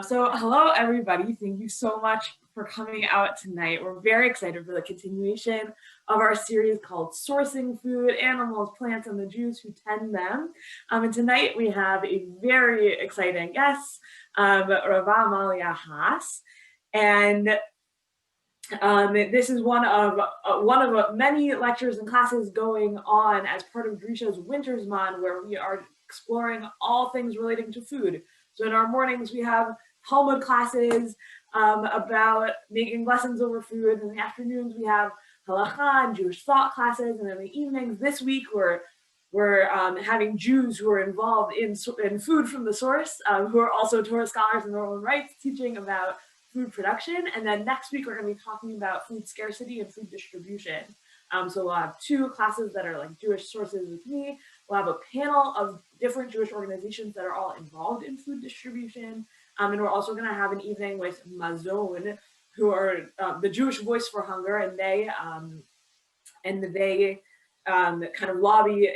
So hello, everybody. Thank you so much for coming out tonight. We're very excited for the continuation of our series called Sourcing Food, Animals, Plants, and the Jews Who Tend Them. And tonight we have a very exciting guest, Rabba Amalia Haas. And this is one of many lectures and classes going on as part of Grisha's Wintersman, where we are exploring all things relating to food. So in our mornings, we have Talmud classes about making lessons over food. In the afternoons, we have halacha and Jewish thought classes. And in the evenings, this week, we're having Jews who are involved in food from the source, who are also Torah scholars in their own rights, teaching about food production. And then next week, we're going to be talking about food scarcity and food distribution. So we'll have two classes that are like Jewish sources with me. We'll have a panel of different Jewish organizations that are all involved in food distribution. And we're also going to have an evening with Mazon, who are the Jewish Voice for Hunger, and they kind of lobby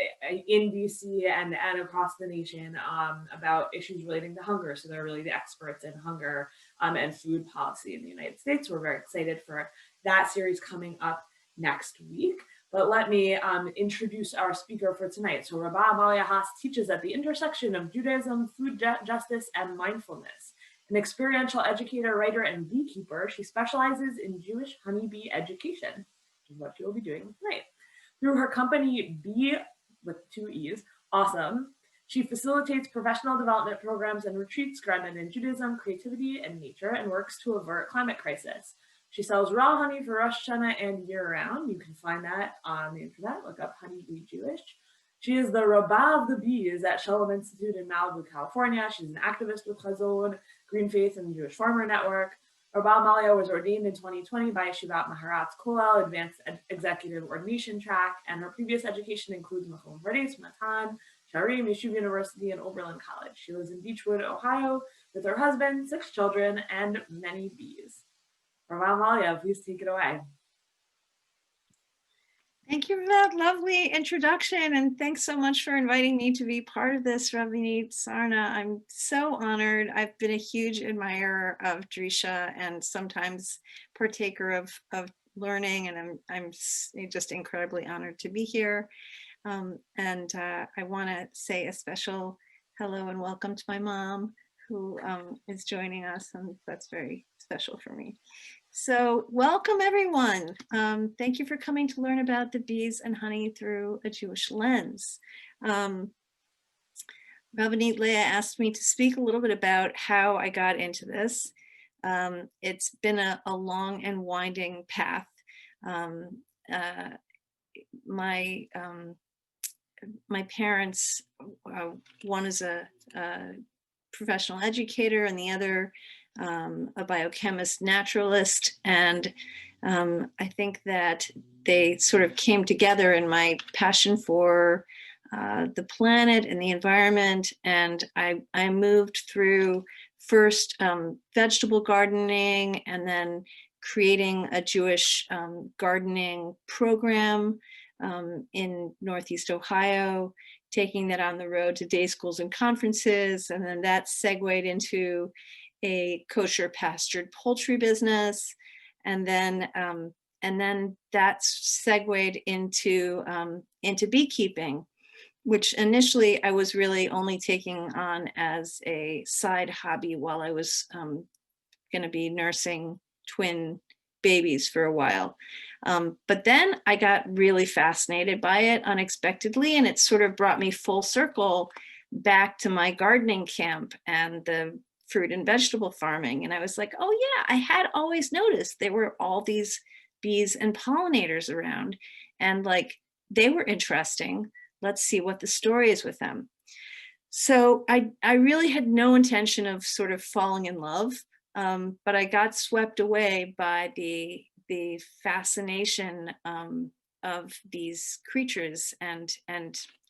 in DC and across the nation about issues relating to hunger. So they're really the experts in hunger and food policy in the United States. We're very excited for that series coming up next week. But let me introduce our speaker for tonight. So Rabba Amalia Haas teaches at the intersection of Judaism, food justice, and mindfulness. An experiential educator, writer, and beekeeper, she specializes in Jewish honeybee education, which is what she will be doing tonight. Through her company, Bee, with two E's, Awesome, she facilitates professional development programs and retreats grounded in Judaism, creativity, and nature, and works to avert climate crisis. She sells raw honey for Rosh Hashanah and year-round. You can find that on the internet. Look up Honey Bee Jewish. She is the Rabba of the Bees at Shalom Institute in Malibu, California. She's an activist with Chazon, Green Faith, and the Jewish Farmer Network. Rabba Amalia was ordained in 2020 by Yeshivat Maharatz Kollel Advanced Executive Ordination Track, and her previous education includes Machon Pardes, Matan, Sharim, Yeshiva University, and Oberlin College. She lives in Beechwood, Ohio, with her husband, 6 children, and many bees. Rabba Amalia, please take it away. Thank you for that lovely introduction, and thanks so much for inviting me to be part of this, Rabbanit Sarna. I'm so honored. I've been a huge admirer of Drisha and sometimes partaker of learning, and I'm just incredibly honored to be here. I want to say a special hello and welcome to my mom, who is joining us, and that's very special for me. So welcome everyone. Thank you for coming to learn about the bees and honey through a Jewish lens. Rabbanit Leah asked me to speak a little bit about how I got into this. It's been a long and winding path. My parents, one is a professional educator and the other a biochemist, naturalist, and I think that they sort of came together in my passion for the planet and the environment. And I moved through first vegetable gardening and then creating a Jewish gardening program in Northeast Ohio, taking that on the road to day schools and conferences, and then that segued into a kosher pastured poultry business, and then that segued into beekeeping, which initially I was really only taking on as a side hobby while I was going to be nursing twin babies for a while. But then I got really fascinated by it unexpectedly, and it sort of brought me full circle back to my gardening camp and the fruit and vegetable farming. And I was like, oh yeah, I had always noticed there were all these bees and pollinators around, and like they were interesting. Let's see what the story is with them. So I really had no intention of sort of falling in love, but I got swept away by the fascination of these creatures and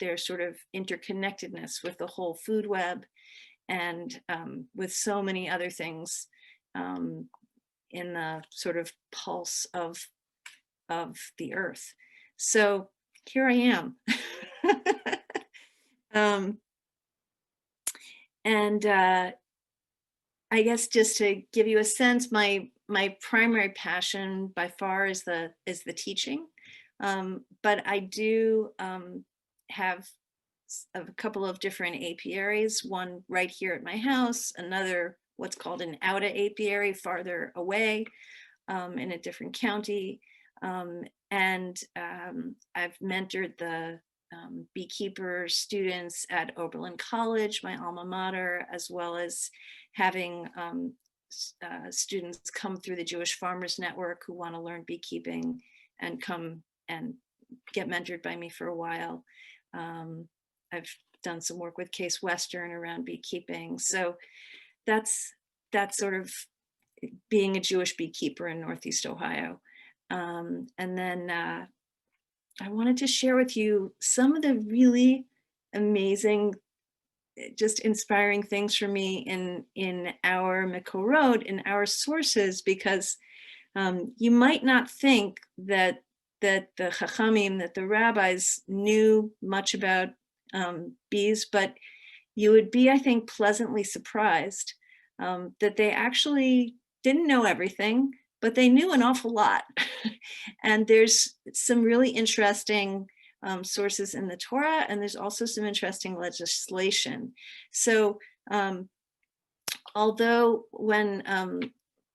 their sort of interconnectedness with the whole food web, and with so many other things in the sort of pulse of the earth. So here I am. I guess just to give you a sense, my primary passion by far is the teaching, but I do have a couple of different apiaries. One right here at my house, another what's called an outer apiary farther away in a different county, and I've mentored the beekeeper students at Oberlin College, my alma mater, as well as having students come through the Jewish Farmers Network who want to learn beekeeping and come and get mentored by me for a while. I've done some work with Case Western around beekeeping. So that's sort of being a Jewish beekeeper in Northeast Ohio. And then I wanted to share with you some of the really amazing, just inspiring things for me in our Makorot, in our sources, because you might not think that the Chachamim, that the rabbis knew much about bees, but you would be, I think, pleasantly surprised that they actually didn't know everything, but they knew an awful lot. And there's some really interesting sources in the Torah, and there's also some interesting legislation. So although when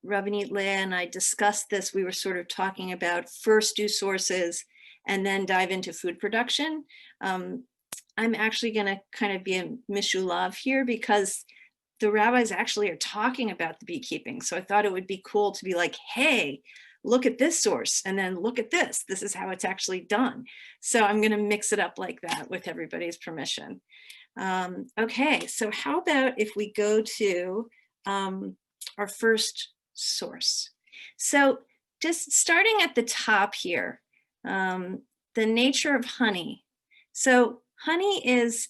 Rabbanit Leah and I discussed this, we were sort of talking about first do sources and then dive into food production. I'm actually going to kind of be a mishulav here because the rabbis actually are talking about the beekeeping. So I thought it would be cool to be like, hey, look at this source and then look at this. This is how it's actually done. So I'm going to mix it up like that with everybody's permission. Okay, so how about if we go to our first source? So just starting at the top here, the nature of honey. So honey is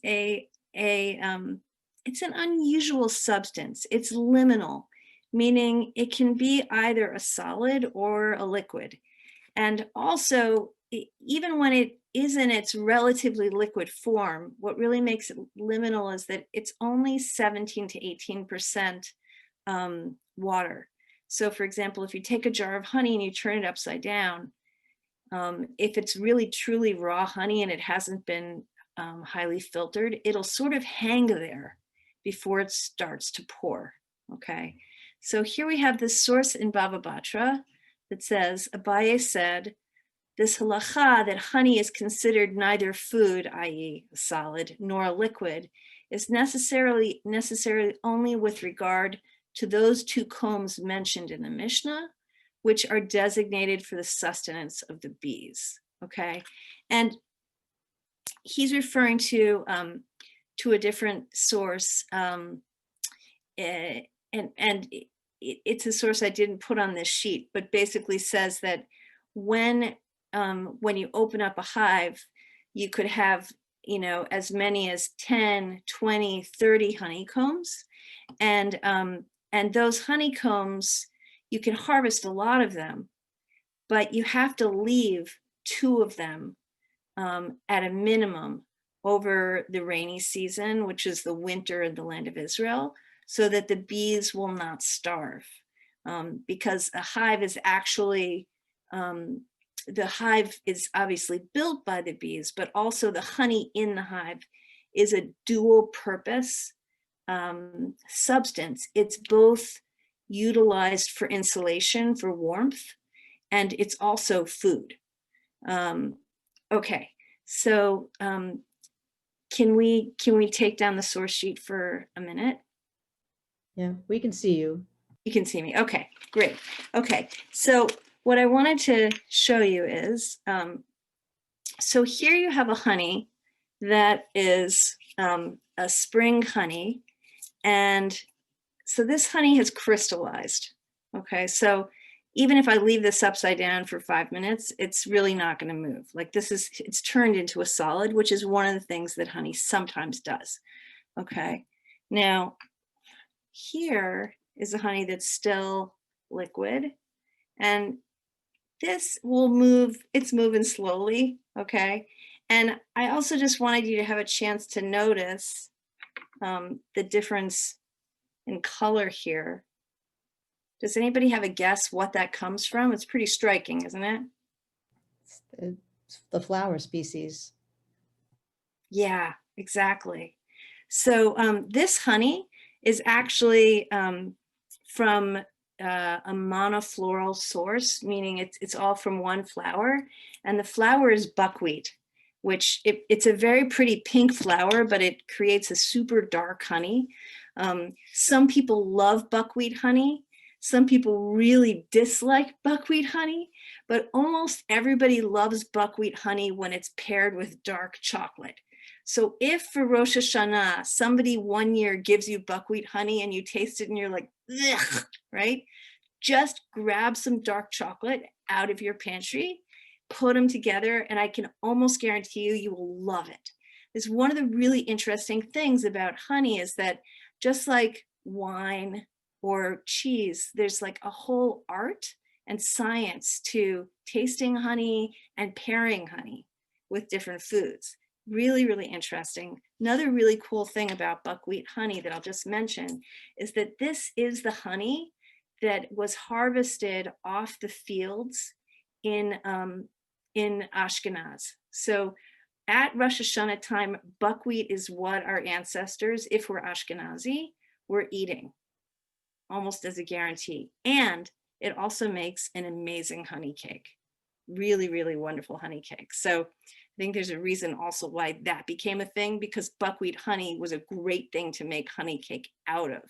it's an unusual substance. It's liminal, meaning it can be either a solid or a liquid. And also, even when it is in its relatively liquid form, what really makes it liminal is that it's only 17 to 18% water. So for example, if you take a jar of honey and you turn it upside down, if it's really truly raw honey and it hasn't been highly filtered, it'll sort of hang there before it starts to pour, okay? So here we have this source in Bava Batra that says, Abaye said, this halacha that honey is considered neither food, i.e. a solid, nor a liquid, is necessarily only with regard to those two combs mentioned in the Mishnah, which are designated for the sustenance of the bees, okay? And he's referring to a different source, and it's a source I didn't put on this sheet, but basically says that when you open up a hive, you could have, as many as 10, 20, 30 honeycombs, and those honeycombs, you can harvest a lot of them, but you have to leave 2 of them at a minimum over the rainy season, which is the winter in the land of Israel, so that the bees will not starve. Because a hive is actually, the hive is obviously built by the bees, but also the honey in the hive is a dual purpose substance. It's both utilized for insulation, for warmth, and it's also food. Okay, so can we take down the source sheet for a minute? Yeah, we can see you. You can see me. Okay, great. Okay, so what I wanted to show you is, so here you have a honey that is a spring honey. And so this honey has crystallized. Okay, so even if I leave this upside down for 5 minutes, it's really not going to move. Like it's turned into a solid, which is one of the things that honey sometimes does. Okay, now here is a honey that's still liquid, and this will move, it's moving slowly, okay? And I also just wanted you to have a chance to notice the difference in color here. Does anybody have a guess what that comes from? It's pretty striking, isn't it? It's the flower species. Yeah, exactly. So this honey is actually from a monofloral source, meaning it's all from one flower. And the flower is buckwheat, which it's a very pretty pink flower, but it creates a super dark honey. Some people love buckwheat honey. Some people really dislike buckwheat honey, but almost everybody loves buckwheat honey when it's paired with dark chocolate. So if for Rosh Hashanah, somebody one year gives you buckwheat honey and you taste it and you're like, ugh, right? Just grab some dark chocolate out of your pantry, put them together, and I can almost guarantee you, you will love it. It's one of the really interesting things about honey is that just like wine or cheese, there's like a whole art and science to tasting honey and pairing honey with different foods. Really, really interesting. Another really cool thing about buckwheat honey that I'll just mention is that this is the honey that was harvested off the fields in Ashkenaz. So at Rosh Hashanah time, buckwheat is what our ancestors, if we're Ashkenazi, were eating, almost as a guarantee. And it also makes an amazing honey cake. Really, really wonderful honey cake. So I think there's a reason also why that became a thing, because buckwheat honey was a great thing to make honey cake out of.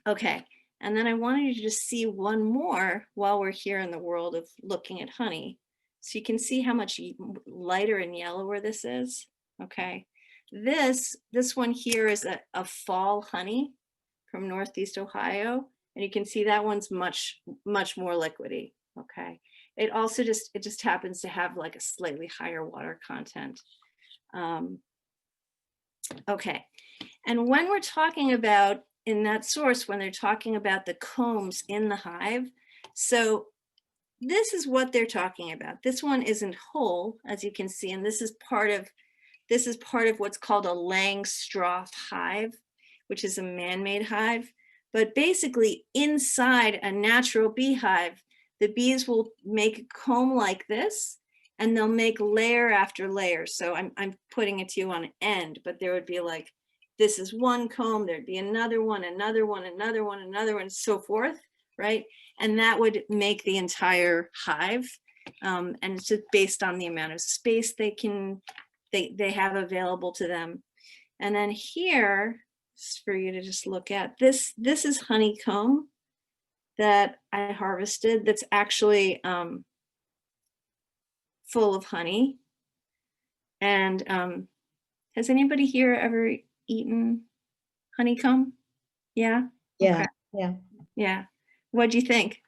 Okay, and then I wanted you to just see one more while we're here in the world of looking at honey. So you can see how much lighter and yellower this is. Okay, this one here is a fall honey from Northeast Ohio. And you can see that one's much more liquidy. Okay, it also just happens to have like a slightly higher water content. Okay, and when we're talking about in that source, when they're talking about the combs in the hive, so this is what they're talking about. This one isn't whole, as you can see, and this is part of what's called a Langstroth hive, which is a man-made hive. But basically, inside a natural beehive, the bees will make a comb like this, and they'll make layer after layer. So I'm putting it to you on an end, but there would be like, this is one comb, there'd be another one, another one, another one, another one, and so forth, right? And that would make the entire hive. And it's just based on the amount of space they have available to them. And then here, for you to just look at, this is honeycomb that I harvested that's actually full of honey. And has anybody here ever eaten honeycomb? Yeah? Yeah, Okay. yeah, Yeah. What'd you think?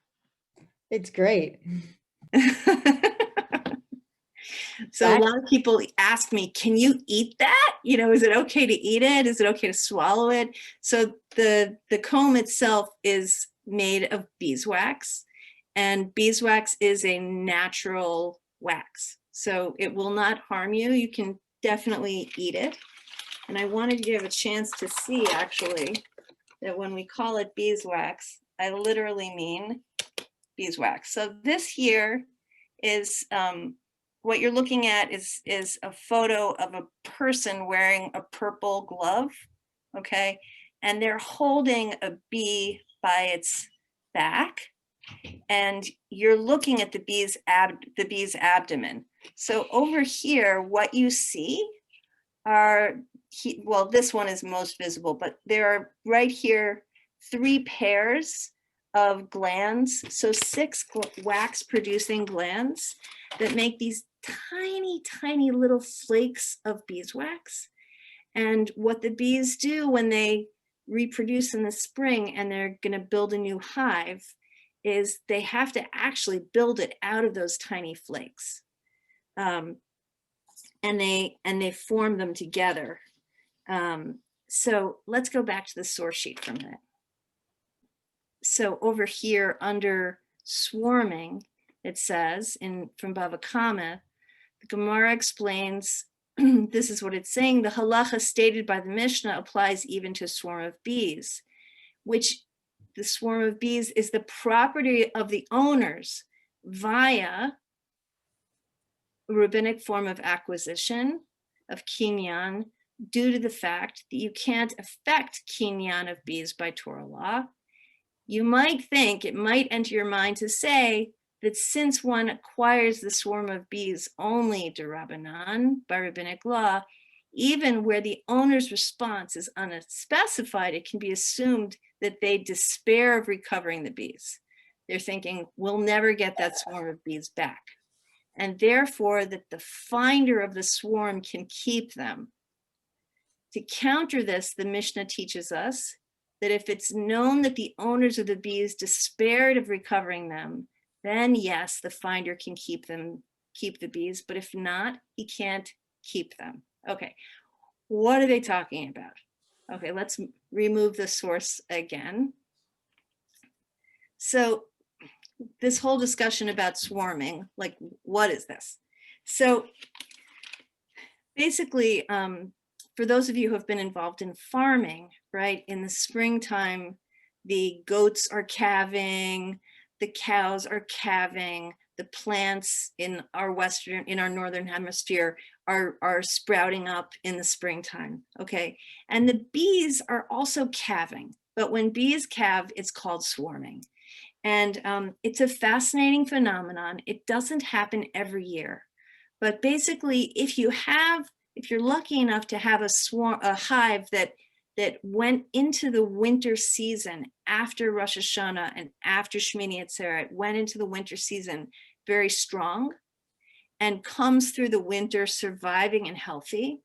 it's great. So a lot of people ask me, can you eat that? You know, is it okay to eat it? Is it okay to swallow it? So the comb itself is made of beeswax, and beeswax is a natural wax. So it will not harm you. You can definitely eat it. And I wanted you to have a chance to see actually that when we call it beeswax, I literally mean beeswax. So this here is what you're looking at is a photo of a person wearing a purple glove, okay? And they're holding a bee by its back, and you're looking at the bee's abdomen. So over here, what you see are, well, this one is most visible, but there are right here 3 pairs of glands, so 6 wax producing glands that make these tiny, tiny little flakes of beeswax. And what the bees do when they reproduce in the spring and they're going to build a new hive is they have to actually build it out of those tiny flakes. And they form them together. So let's go back to the source sheet for a minute. So over here under swarming, it says from Bava Kama, the Gemara explains this is what it's saying: the halacha stated by the Mishnah applies even to a swarm of bees, which the swarm of bees is the property of the owners via a rabbinic form of acquisition of kinyan, due to the fact that you can't affect kinyan of bees by Torah law. You might think, it might enter your mind to say that since one acquires the swarm of bees only d'Rabbanan, by rabbinic law, even where the owner's response is unspecified, it can be assumed that they despair of recovering the bees. They're thinking, we'll never get that swarm of bees back. And therefore that the finder of the swarm can keep them. To counter this, the Mishnah teaches us that if it's known that the owners of the bees despaired of recovering them, then yes, the finder can keep the bees, but if not, he can't keep them. Okay, what are they talking about? Okay, let's remove the source again. So this whole discussion about swarming, like, what is this? So basically, for those of you who have been involved in farming, right, in the springtime, the goats are calving, the cows are calving, the plants in our northern hemisphere are sprouting up in the springtime, okay? And the bees are also calving, but when bees calve, it's called swarming. And it's a fascinating phenomenon. It doesn't happen every year, but basically if you're lucky enough to have a hive that went into the winter season after Rosh Hashanah and after Shmini Atzeret, went into the winter season very strong and comes through the winter surviving and healthy,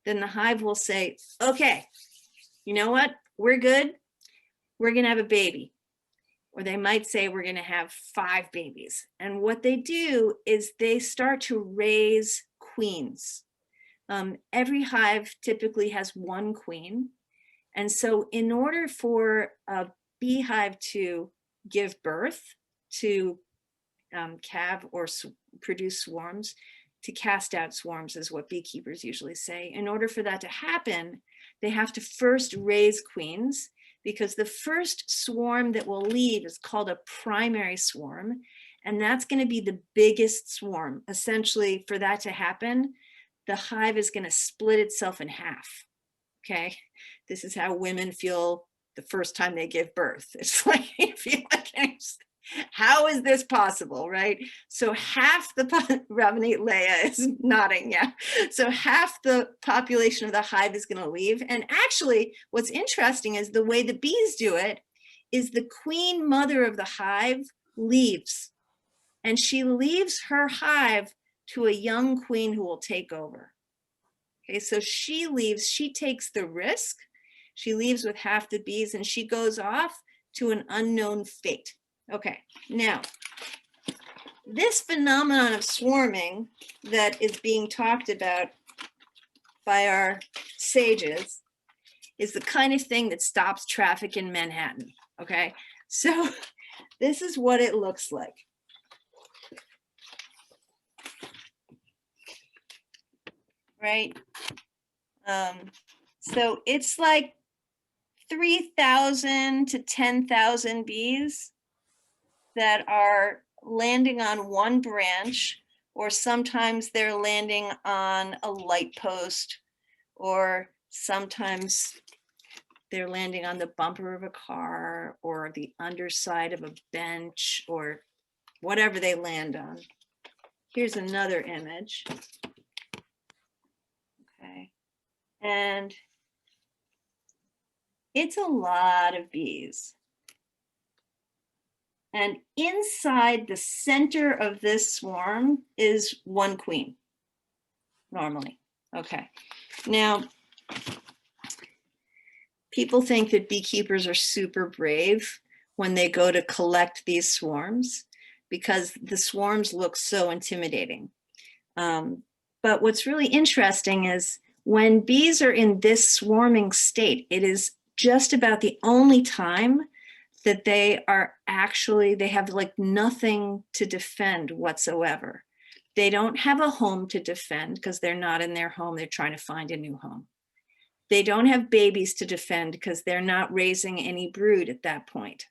then the hive will say, okay, you know what? We're good. We're going to have a baby. Or they might say, we're going to have 5 babies. And what they do is they start to raise queens. Every hive typically has 1 queen. And so in order for a beehive to give birth, to calve or produce swarms, to cast out swarms is what beekeepers usually say. In order for that to happen, they have to first raise queens, because the first swarm that will leave is called a primary swarm. And that's going to be the biggest swarm. Essentially, for that to happen, the hive is going to split itself in half. Okay, this is how women feel the first time they give birth. It's like, you feel like, how is this possible, right? So half the, Rabanit Leah is nodding, yeah. So half the population of the hive is going to leave. And actually, what's interesting is the way the bees do it is the queen mother of the hive leaves. And she leaves her hive to a young queen who will take over. Okay, so she leaves, she takes the risk. She leaves with half the bees and she goes off to an unknown fate. Okay, now, this phenomenon of swarming that is being talked about by our sages is the kind of thing that stops traffic in Manhattan, okay? So this is what it looks like. Right? So it's like 3,000 to 10,000 bees that are landing on one branch, or sometimes they're landing on a light post, or sometimes they're landing on the bumper of a car or the underside of a bench or whatever they land on. Here's another image. Okay, and it's a lot of bees. And inside the center of this swarm is one queen, normally. Okay, now, people think that beekeepers are super brave when they go to collect these swarms because the swarms look so intimidating. But what's really interesting is when bees are in this swarming state, it is just about the only time that they are actually, they have like nothing to defend whatsoever. They don't have a home to defend because they're not in their home. They're trying to find a new home. They don't have babies to defend because they're not raising any brood at that point.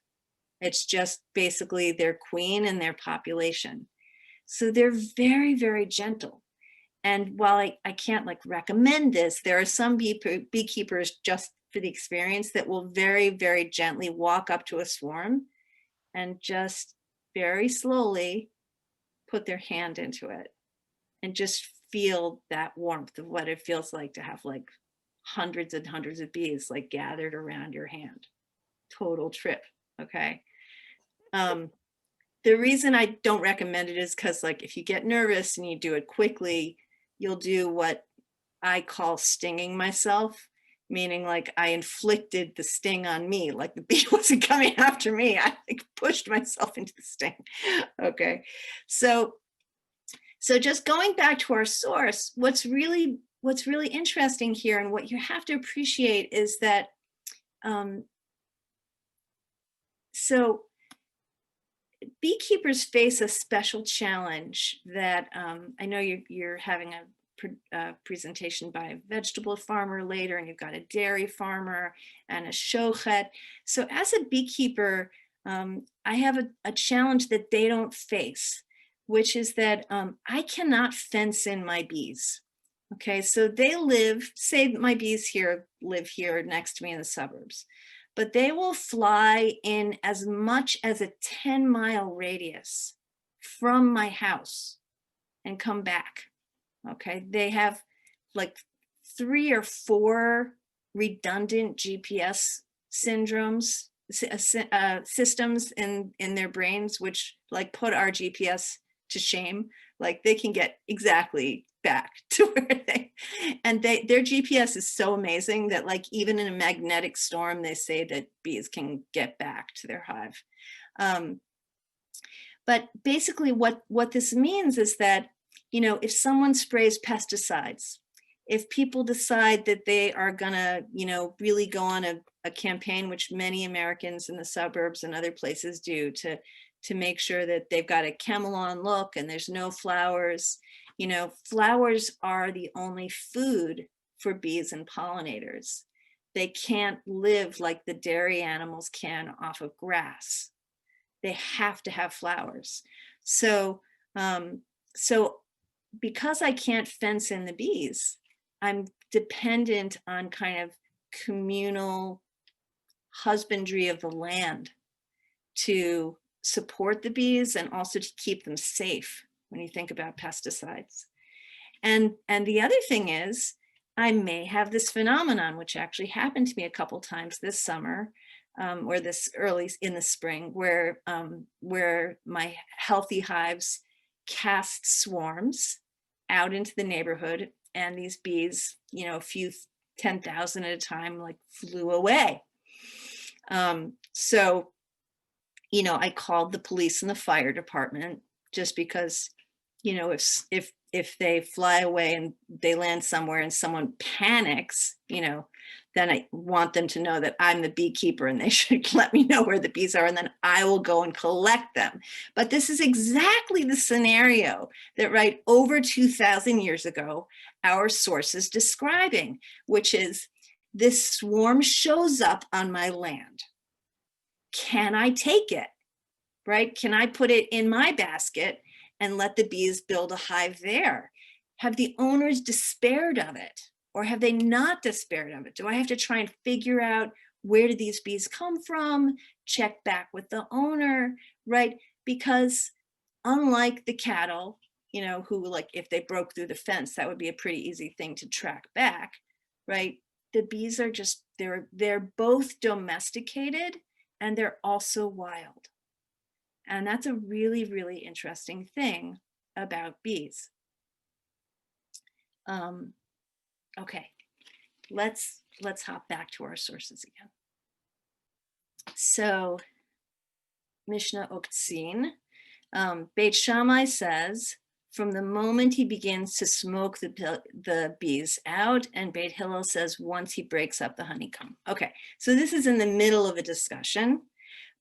It's just basically their queen and their population. So they're very, very gentle. And while I can't like recommend this, there are some beekeepers just for the experience that will very, very gently walk up to a swarm and just very slowly put their hand into it and just feel that warmth of what it feels like to have like hundreds and hundreds of bees like gathered around your hand. Total trip, okay? The reason I don't recommend it is because like if you get nervous and you do it quickly, you'll do what I call stinging myself, meaning like I inflicted the sting on me, like the bee wasn't coming after me. I like pushed myself into the sting. Okay, so just going back to our source, what's really interesting here and what you have to appreciate is that so beekeepers face a special challenge that I know you're having a presentation by a vegetable farmer later, and you've got a dairy farmer and a shochet. So as a beekeeper, I have a challenge that they don't face, which is that I cannot fence in my bees. Okay, so they live, say my bees live here next to me in the suburbs, but they will fly in as much as a 10-mile radius from my house and come back. Okay, they have like 3 or 4 redundant GPS systems in their brains, which like put our GPS to shame. Like they can get exactly back to where their GPS is so amazing that like even in a magnetic storm, they say that bees can get back to their hive. But basically what this means is that, you know, if someone sprays pesticides, if people decide that they are gonna, you know, really go on a campaign, which many Americans in the suburbs and other places do to make sure that they've got a camelon look and there's no flowers. You know, flowers are the only food for bees and pollinators. They can't live like the dairy animals can off of grass. They have to have flowers. So, because I can't fence in the bees, I'm dependent on kind of communal husbandry of the land to support the bees and also to keep them safe when you think about pesticides. And the other thing is, I may have this phenomenon, which actually happened to me a couple times this summer, or this early in the spring, where my healthy hives cast swarms out into the neighborhood, and these bees, you know, a few 10,000 at a time, like flew away. So, you know, I called the police and the fire department just because, you know, if they fly away and they land somewhere and someone panics, you know, then I want them to know that I'm the beekeeper and they should let me know where the bees are, and then I will go and collect them. But this is exactly the scenario that right over 2,000 years ago, our source is describing, which is this swarm shows up on my land. Can I take it, right? Can I put it in my basket and let the bees build a hive there? Have the owners despaired of it, or have they not despaired of it? Do I have to try and figure out where did these bees come from, check back with the owner, right? Because unlike the cattle, you know, who like if they broke through the fence, that would be a pretty easy thing to track back, right? The bees are just, they're both domesticated and they're also wild. And that's a really, really interesting thing about bees. Okay, let's hop back to our sources again. So Mishnah Oktzin, Beit Shammai says, from the moment he begins to smoke the bees out, and Beit Hillel says once he breaks up the honeycomb. Okay, so this is in the middle of a discussion,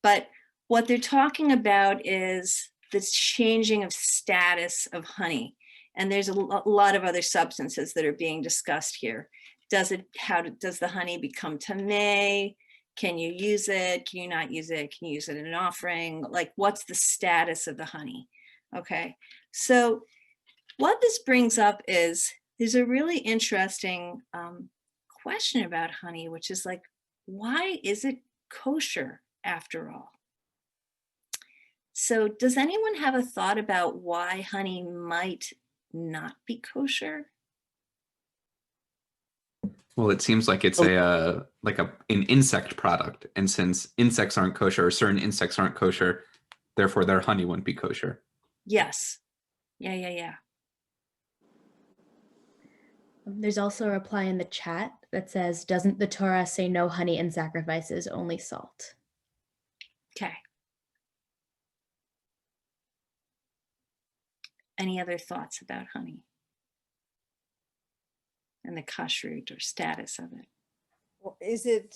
but what they're talking about is this changing of status of honey. And there's a lot of other substances that are being discussed here. Does the honey become tamei? Can you use it? Can you not use it? Can you use it in an offering? Like, what's the status of the honey? Okay, so what this brings up is there's a really interesting question about honey, which is like, why is it kosher after all? So does anyone have a thought about why honey might not be kosher? Well, it seems like it's an insect product, and since insects aren't kosher, or certain insects aren't kosher, therefore their honey wouldn't be kosher. Yes. Yeah. There's also a reply in the chat that says, doesn't the Torah say no honey in sacrifices, only salt? Okay. Any other thoughts about honey and the kashrut or status of it? Well, is it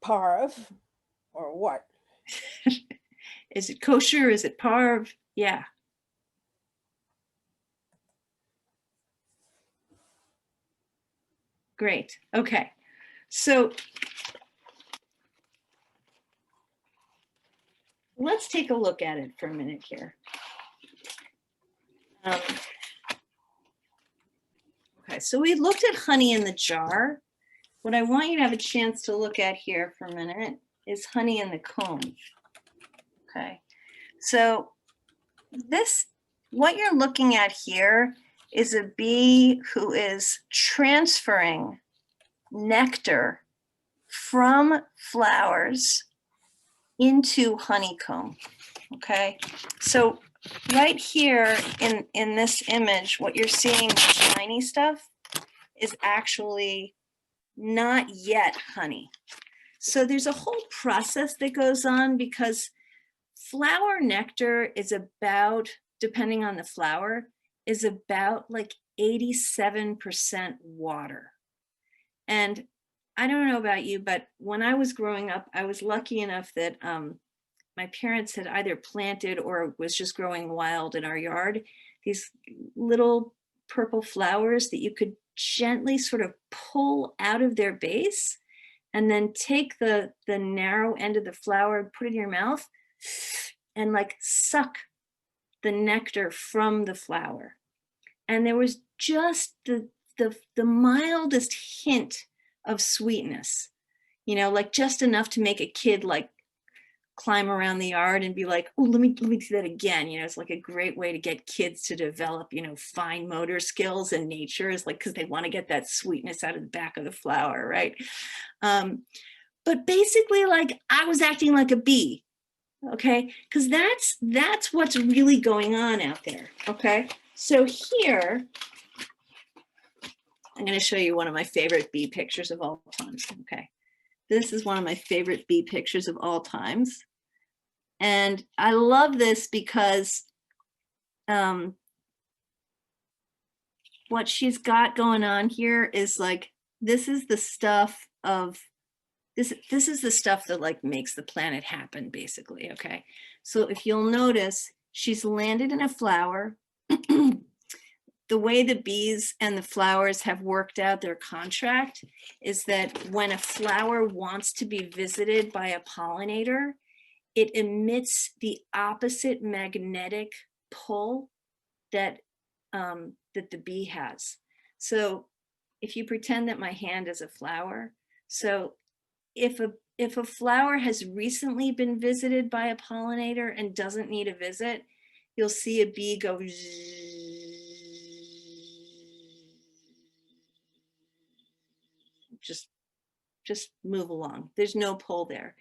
parv or what? Is it kosher? Is it parv? Yeah. Great. Okay. So let's take a look at it for a minute here. Okay, so we looked at honey in the jar. What I want you to have a chance to look at here for a minute is honey in the comb. Okay, so what you're looking at here is a bee who is transferring nectar from flowers into honeycomb. Okay, so right here in this image, what you're seeing, the shiny stuff, is actually not yet honey. So there's a whole process that goes on, because flower nectar is about, depending on the flower, is about like 87% water. And I don't know about you, but when I was growing up, I was lucky enough that my parents had either planted or was just growing wild in our yard, these little purple flowers that you could gently sort of pull out of their base and then take the narrow end of the flower and put it in your mouth and like suck the nectar from the flower. And there was just the mildest hint of sweetness, like just enough to make a kid like climb around the yard and be like, oh, let me do that again. It's like a great way to get kids to develop, fine motor skills in nature, is like, because they want to get that sweetness out of the back of the flower, right? But basically, like, I was acting like a bee, okay? Because that's what's really going on out there, okay? So here, I'm going to show you one of my favorite bee pictures of all time, okay? This is one of my favorite bee pictures of all times. And I love this because what she's got going on here is like, this is the stuff that like makes the planet happen, basically, okay? So if you'll notice, she's landed in a flower. The way the bees and the flowers have worked out their contract is that when a flower wants to be visited by a pollinator, it emits the opposite magnetic pull that that the bee has. So if you pretend that my hand is a flower, so if a flower has recently been visited by a pollinator and doesn't need a visit, you'll see a bee go just move along. There's no pull there.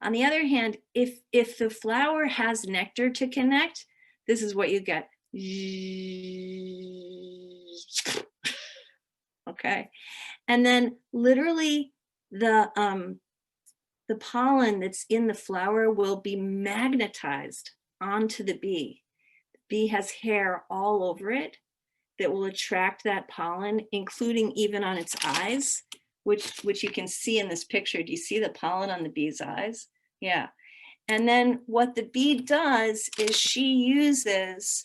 On the other hand, if the flower has nectar to connect, this is what you get. Okay, and then literally the pollen that's in the flower will be magnetized onto the bee. The bee has hair all over it that will attract that pollen, including even on its eyes, which you can see in this picture. Do you see the pollen on the bee's eyes? Yeah. And then what the bee does is she uses,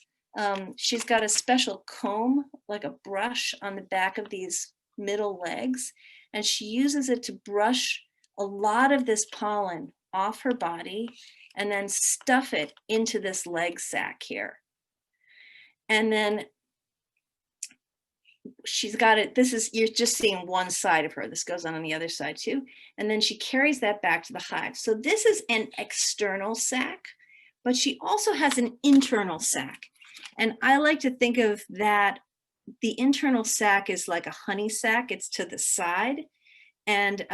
she's got a special comb, like a brush on the back of these middle legs, and she uses it to brush a lot of this pollen off her body and then stuff it into this leg sac here. And then she's got it, this is, you're just seeing one side of her, this goes on the other side too. And then she carries that back to the hive. So this is an external sac, but she also has an internal sac. And I like to think of that, the internal sac is like a honey sac, it's to the side. And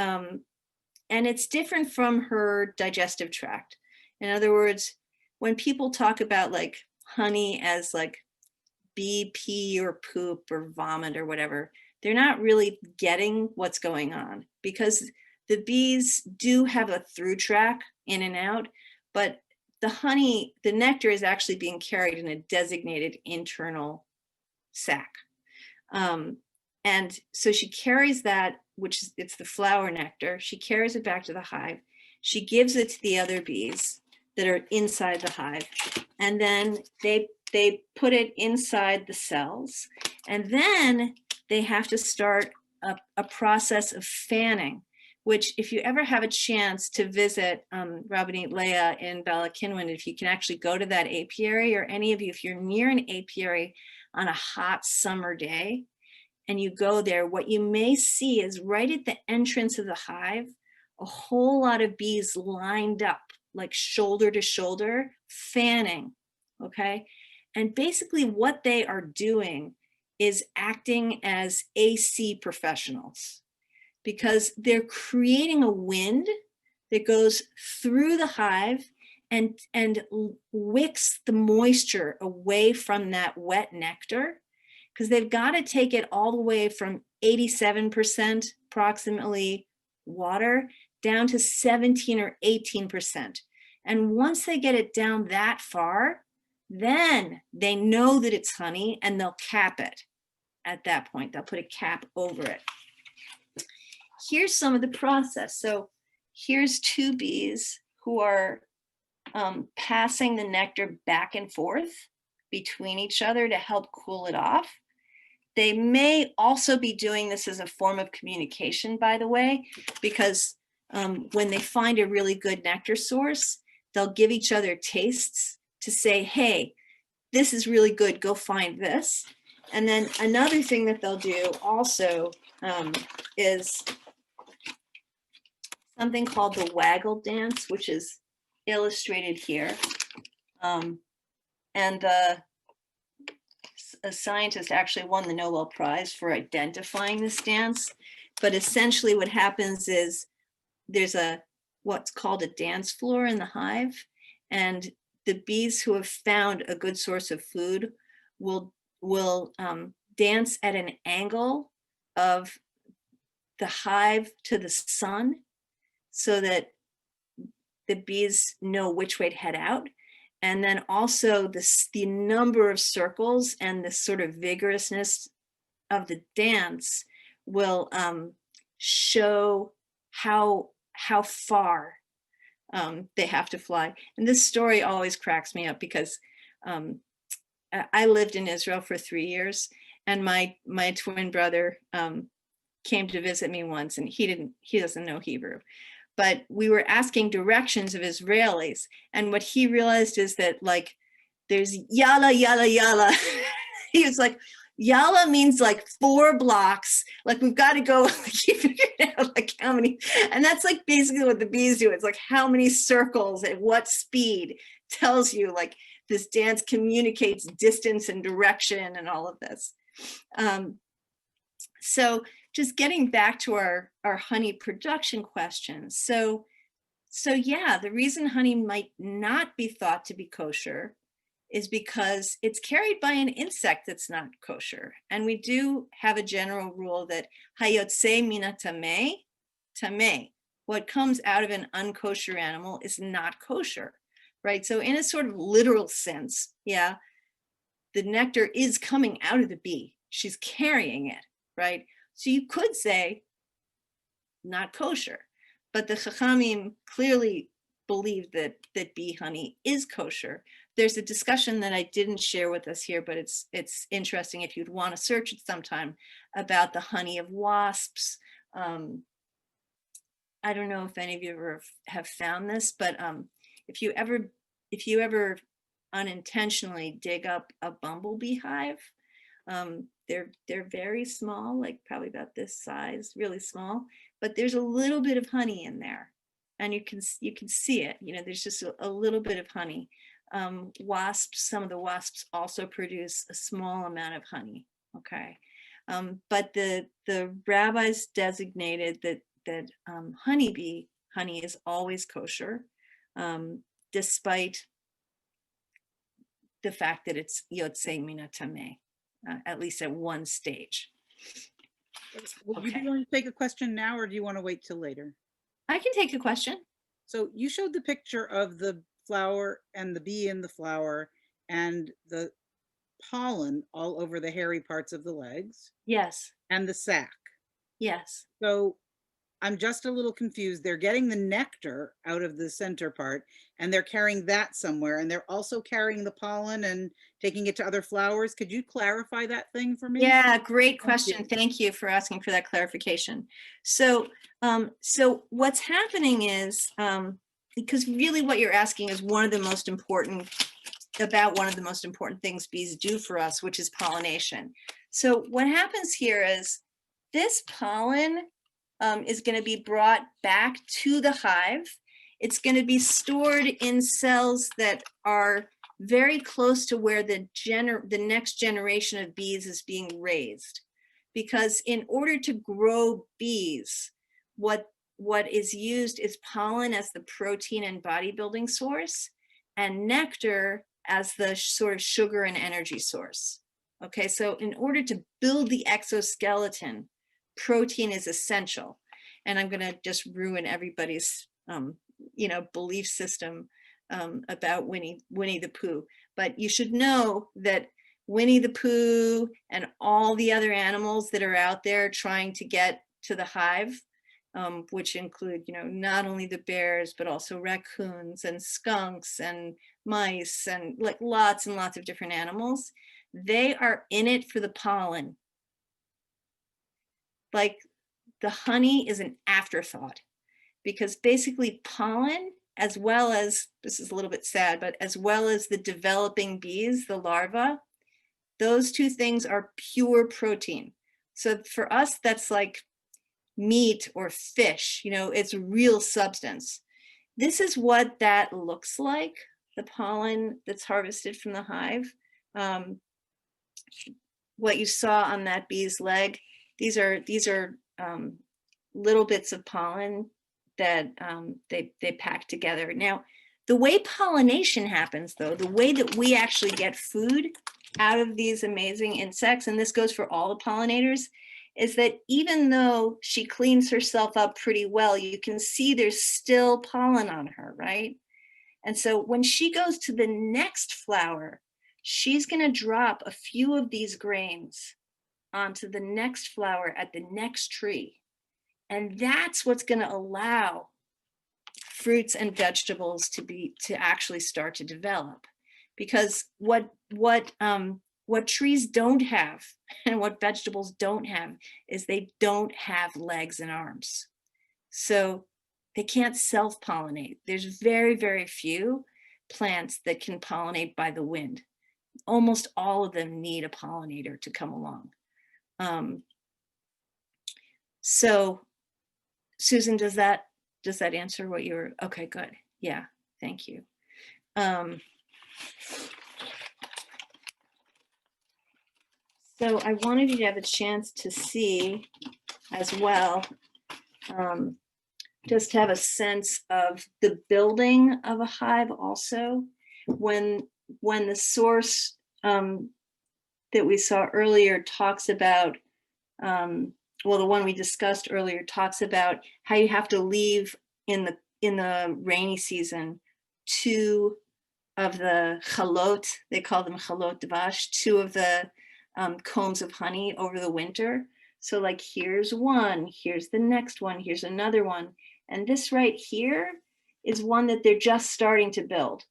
it's different from her digestive tract. In other words, when people talk about like honey as like bee pee or poop or vomit or whatever, they're not really getting what's going on, because the bees do have a through track in and out, but the honey, the nectar is actually being carried in a designated internal sac. And so she carries that, which is, it's the flower nectar. She carries it back to the hive. She gives it to the other bees that are inside the hive. And then they put it inside the cells. And then they have to start a process of fanning, which if you ever have a chance to visit Rabbanit Leah in Balakinwan, if you can actually go to that apiary, or any of you, if you're near an apiary on a hot summer day, and you go there, what you may see is right at the entrance of the hive, a whole lot of bees lined up, like shoulder to shoulder, fanning, okay? And basically what they are doing is acting as AC professionals, because they're creating a wind that goes through the hive and wicks the moisture away from that wet nectar, because they've got to take it all the way from 87% approximately water down to 17 or 18%. And once they get it down that far, then they know that it's honey and they'll cap it at that point. They'll put a cap over it. Here's some of the process. So here's two bees who are passing the nectar back and forth between each other to help cool it off. They may also be doing this as a form of communication, by the way, because when they find a really good nectar source, they'll give each other tastes to say, hey, this is really good, go find this. And then another thing that they'll do also is something called the Waggle Dance, which is illustrated here. A scientist actually won the Nobel Prize for identifying this dance. But essentially what happens is there's what's called a dance floor in the hive, and the bees who have found a good source of food will dance at an angle of the hive to the sun, so that the bees know which way to head out. And then also the number of circles and the sort of vigorousness of the dance will show how far they have to fly. And this story always cracks me up, because I lived in Israel for 3 years, and my twin brother came to visit me once, and he doesn't know Hebrew. But we were asking directions of Israelis, and what he realized is that, like, there's yalla, yalla, yalla. He was like, yalla means like 4 blocks. Like, we've got to go, like, he figured out like how many, and that's like basically what the bees do. It's like how many circles at what speed tells you, like, this dance communicates distance and direction and all of this. So just getting back to our honey production questions. So yeah, the reason honey might not be thought to be kosher is because it's carried by an insect that's not kosher. And we do have a general rule that hayotse mina tameh, what comes out of an unkosher animal is not kosher, right? So in a sort of literal sense, yeah, the nectar is coming out of the bee. She's carrying it, right? So you could say not kosher, but the Chachamim clearly believe that bee honey is kosher. There's a discussion that I didn't share with us here, but it's interesting if you'd want to search it sometime, about the honey of wasps. I don't know if any of you ever have found this, but if you ever unintentionally dig up a bumblebee hive, they're very small, like probably about this size, really small, but there's a little bit of honey in there, and you can see it. You know, there's just a little bit of honey. Wasps, some of the wasps also produce a small amount of honey. Okay, but the rabbis designated that honeybee honey is always kosher, despite the fact that it's yotzei min hatameh, at least at one stage. Would you Okay. be willing to take a question now, or do you want to wait till later? I can take a question. So you showed the picture of the flower and the bee in the flower and the pollen all over the hairy parts of the legs Yes, and the sac. yes. So I'm just a little confused. They're getting the nectar out of the center part and they're carrying that somewhere, and they're also carrying the pollen and taking it to other flowers. Could you clarify that thing for me? Yeah, great you. question. Thank you for asking for that clarification. So, so what's happening is, because really what you're asking is one of the most important things bees do for us, which is pollination. So what happens here is this pollen is going to be brought back to the hive. It's going to be stored in cells that are very close to where the next generation of bees is being raised. Because in order to grow bees, what is used is pollen as the protein and bodybuilding source, and nectar as the sort of sugar and energy source. Okay, so in order to build the exoskeleton, protein is essential. And I'm going to just ruin everybody's belief system about Winnie the Pooh. But you should know that Winnie the Pooh and all the other animals that are out there trying to get to the hive, which include, not only the bears, but also raccoons and skunks and mice and like lots and lots of different animals, they are in it for the pollen. Like the honey is an afterthought, because basically pollen, as well as, this is a little bit sad, but as well as the developing bees, the larvae, those two things are pure protein. So for us, that's like meat or fish, it's real substance. This is what that looks like, the pollen that's harvested from the hive. What you saw on that bee's leg, these are little bits of pollen that they pack together. Now, the way pollination happens, though, the way that we actually get food out of these amazing insects, and this goes for all the pollinators, is that even though she cleans herself up pretty well, you can see there's still pollen on her, right? And so when she goes to the next flower, she's going to drop a few of these grains onto the next flower at the next tree. And that's what's going to allow fruits and vegetables to actually start to develop. Because what trees don't have and what vegetables don't have is they don't have legs and arms. So they can't self-pollinate. There's very, very few plants that can pollinate by the wind. Almost all of them need a pollinator to come along. So Susan, does that answer what you were? Okay, good. Yeah, thank you. So I wanted you to have a chance to see as well, just have a sense of the building of a hive also. When the source that we saw earlier talks about, well, the one we discussed earlier talks about how you have to leave in the rainy season 2 of the chalot, they call them chalot dvash, 2 of the combs of honey over the winter. So like here's one, here's the next one, here's another one. And this right here is one that they're just starting to build.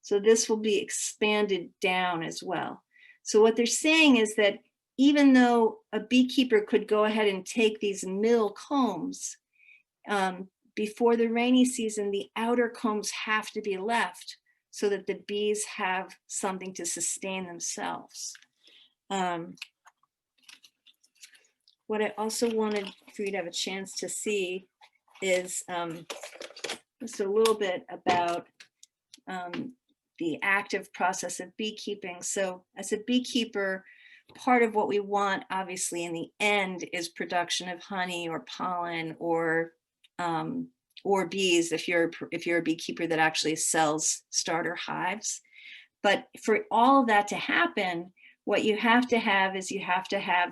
So this will be expanded down as well. So what they're saying is that even though a beekeeper could go ahead and take these middle combs, before the rainy season, the outer combs have to be left so that the bees have something to sustain themselves. What I also wanted for you to have a chance to see is just a little bit about the active process of beekeeping. So as a beekeeper, part of what we want, obviously, in the end is production of honey or pollen or bees if you're a beekeeper that actually sells starter hives. But for all of that to happen, what you have to have is you have to have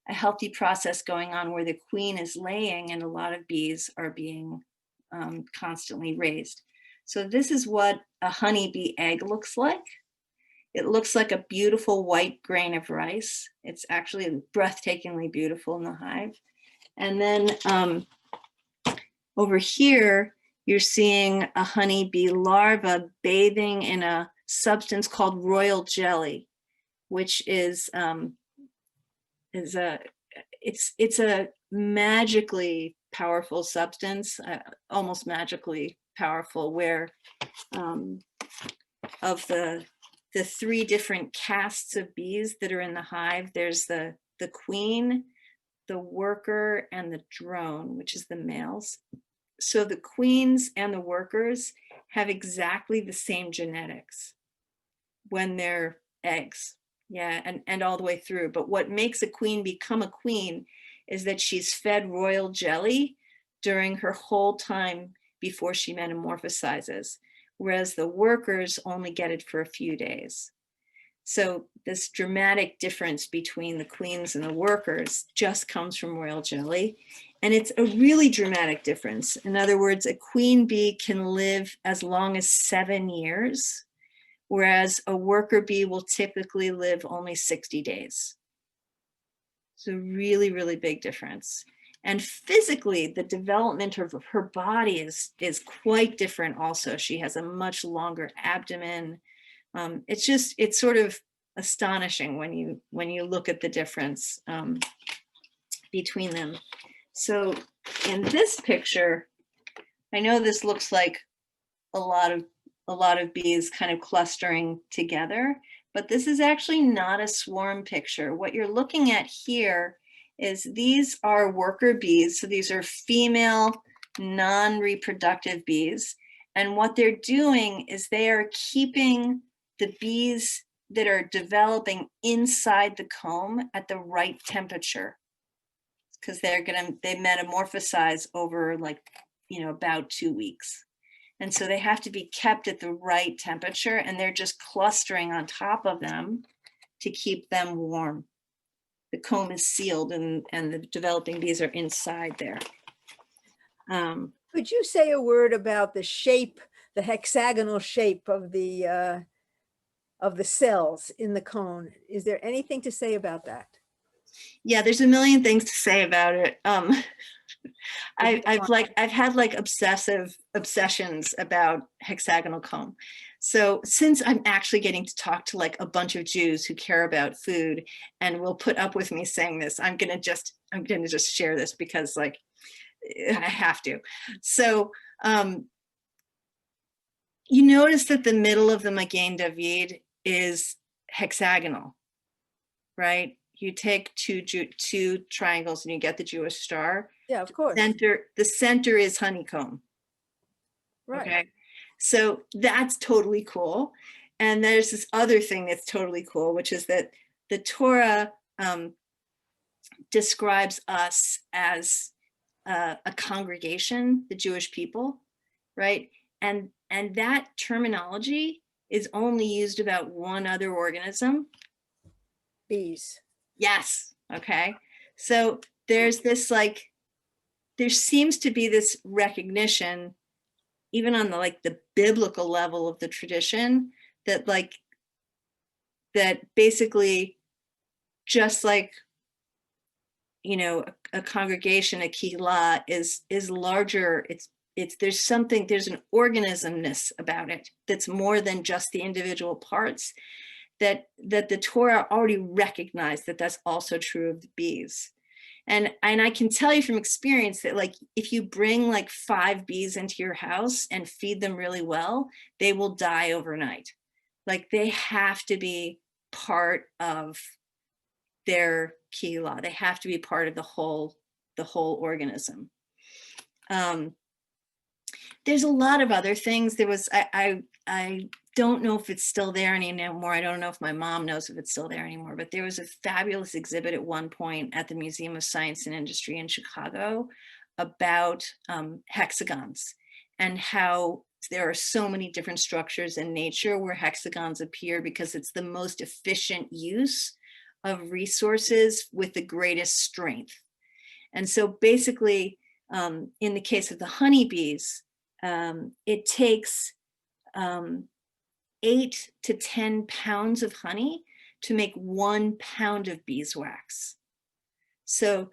a healthy process going on where the queen is laying and a lot of bees are being constantly raised. So this is what a honeybee egg looks like. It looks like a beautiful white grain of rice. It's actually breathtakingly beautiful in the hive. And then over here, you're seeing a honeybee larva bathing in a substance called royal jelly, which is it's a magically powerful substance, almost magically powerful, where of the three different castes of bees that are in the hive, there's the queen, the worker, and the drone, which is the males. So the queens and the workers have exactly the same genetics when they're eggs. Yeah, and all the way through. But what makes a queen become a queen is that she's fed royal jelly during her whole time before she metamorphosizes, whereas the workers only get it for a few days. So this dramatic difference between the queens and the workers just comes from royal jelly. And it's a really dramatic difference. In other words, a queen bee can live as long as 7 years, whereas a worker bee will typically live only 60 days. It's a really, really big difference. And physically, the development of her body is quite different also. She has a much longer abdomen. It's sort of astonishing when you look at the difference between them. So in this picture, I know this looks like a lot of bees kind of clustering together, but this is actually not a swarm picture. What you're looking at here is these are worker bees. So these are female, non-reproductive bees. And what they're doing is they are keeping the bees that are developing inside the comb at the right temperature, because they metamorphosize over about 2 weeks. And so they have to be kept at the right temperature, and they're just clustering on top of them to keep them warm. The comb is sealed and the developing bees are inside there. Could you say a word about the shape, the hexagonal shape of the cells in the cone? Is there anything to say about that? Yeah, there's a million things to say about it. I've had like obsessive obsessions about hexagonal comb. So since I'm actually getting to talk to like a bunch of Jews who care about food and will put up with me saying this, I'm gonna just share this because like I have to. So you notice that the middle of the Magen David is hexagonal, right? You take two triangles and you get the Jewish star. Yeah, of course. The center is honeycomb. Right. Okay, so that's totally cool. And there's this other thing that's totally cool, which is that the Torah describes us as a congregation, the Jewish people, right? And that terminology is only used about one other organism. Bees. Yes. Okay. So there's this there seems to be this recognition, even on the biblical level of the tradition, that basically just like, a congregation, a kehillah is larger. there's an organismness about it that's more than just the individual parts, that the Torah already recognized that that's also true of the bees. And I can tell you from experience that, like, if you bring like 5 bees into your house and feed them really well, they will die overnight. Like, they have to be part of their kehillah. They have to be part of the whole organism. There's a lot of other things. There was, I don't know if it's still there anymore. I don't know if my mom knows if it's still there anymore, but there was a fabulous exhibit at one point at the Museum of Science and Industry in Chicago about hexagons, and how there are so many different structures in nature where hexagons appear because it's the most efficient use of resources with the greatest strength. And so basically, in the case of the honeybees, it takes 8 to 10 pounds of honey to make 1 pound of beeswax. So